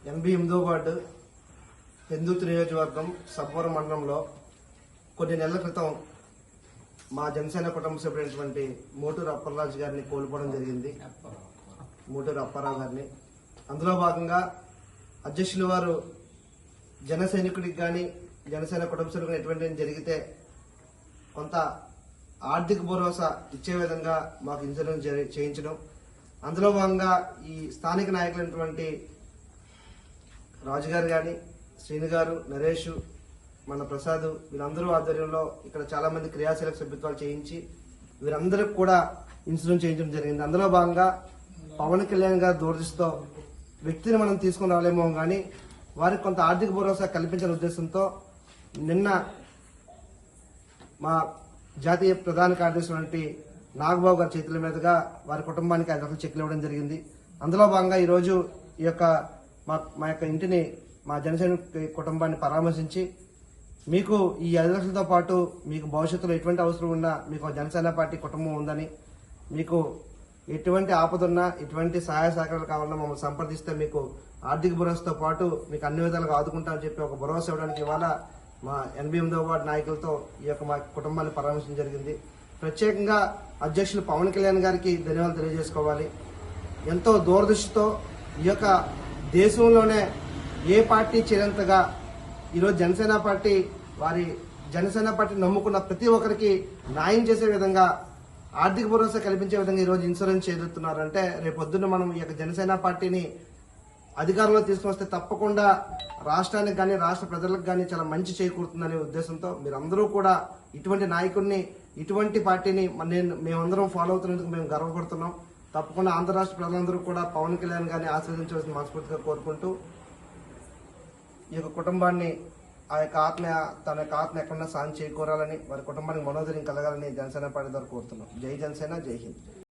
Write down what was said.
88వ ward Pendurthi నియోజకవర్గం సబ్బవరం మండలంలో కొన్ని నెలల క్రితం మా జనసేన కుటుంబ సభ్యుడైనటువంటి మోటూరు అప్పలరాజు గారిని కోల్పోవడం జరిగింది. మోటూరు అప్పారావు గారిని. అందులో భాగంగా అధ్యక్షులు వారు జన సైనికుడికి కానీ జనసేన కుటుంబ సభ్యులకు ఎటువంటి జరిగితే కొంత ఆర్థిక భరోసా ఇచ్చే విధంగా మాకు ఇన్సూరెన్స్ చేయించడం, అందులో భాగంగా ఈ స్థానిక నాయకులైనటువంటి రాజుగారు కానీ, శ్రీను గారు, నరేష్, మన ప్రసాద్, వీరందరూ ఆధ్వర్యంలో ఇక్కడ చాలా మంది క్రియాశీలక సభ్యత్వాలు చేయించి వీరందరికి కూడా ఇన్సూరెన్స్ చేయించడం జరిగింది. అందులో భాగంగా పవన్ కళ్యాణ్ గారు దూరదృష్టితో వ్యక్తిని మనం తీసుకుని రాలేమో కానీ వారికి కొంత ఆర్థిక భరోసా కల్పించిన ఉద్దేశంతో నిన్న మా జాతీయ ప్రధాన కార్యదర్శి నాగబాబు గారి చేతుల మీదుగా వారి కుటుంబానికి 5 లక్షల చెక్లు ఇవ్వడం జరిగింది. అందులో భాగంగా ఈరోజు ఈ యొక్క మా యొక్క ఇంటిని మా జనసేన కుటుంబాన్ని పరామర్శించి మీకు ఈ 5 లక్షలతో పాటు మీకు భవిష్యత్తులో ఎటువంటి అవసరం ఉన్నా మీకు జనసేన పార్టీ కుటుంబం ఉందని, మీకు ఎటువంటి ఆపదున్నా ఎటువంటి సహాయ సహకారాలు కావాలన్నా మమ్మల్ని సంప్రదిస్తే మీకు ఆర్థిక భరోసాతో పాటు మీకు అన్ని విధాలుగా ఆదుకుంటామని చెప్పి ఒక భరోసా ఇవ్వడానికి ఇవాళ మా 88వ వార్డు నాయకులతో ఈ యొక్క మా కుటుంబాన్ని పరామర్శించడం జరిగింది. ప్రత్యేకంగా అధ్యక్షులు పవన్ కళ్యాణ్ గారికి ధన్యవాదాలు తెలియజేసుకోవాలి. ఎంతో దూరదృష్టితో ఈ యొక్క దేశంలోనే ఏ పార్టీ చేరేంతగా ఈరోజు జనసేన పార్టీ జనసేన పార్టీ నమ్ముకున్న ప్రతి ఒక్కరికి న్యాయం చేసే విధంగా ఆర్థిక భరోసా కల్పించే విధంగా ఈరోజు ఇన్సూరెన్స్ చేస్తున్నారంటే రేపొద్దున మనం ఈ యొక్క జనసేన పార్టీని అధికారంలో తీసుకొస్తే తప్పకుండా రాష్ట్రానికి కానీ రాష్ట్ర ప్రజలకు కానీ చాలా మంచి చేకూరుతుందనే ఉద్దేశంతో మీరందరూ కూడా ఇటువంటి నాయకుడిని ఇటువంటి పార్టీని మేమందరం ఫాలో అవుతున్నందుకు మేము గర్వపడుతున్నాం. తప్పకుండా ఆంధ్ర రాష్ట్ర ప్రజలందరూ కూడా పవన్ కళ్యాణ్ గారిని ఆశీర్వదించవలసిన మనస్ఫూర్తిగా కోరుకుంటూ ఈ యొక్క కుటుంబాన్ని తన యొక్క ఆత్మ ఎక్కడన్నా సాయం చేకూరాలని వారి కుటుంబానికి మనోధైర్యం కలగాలని జనసేన పార్టీ ద్వారా కోరుతున్నాం. జై జనసేన, జై హింద్.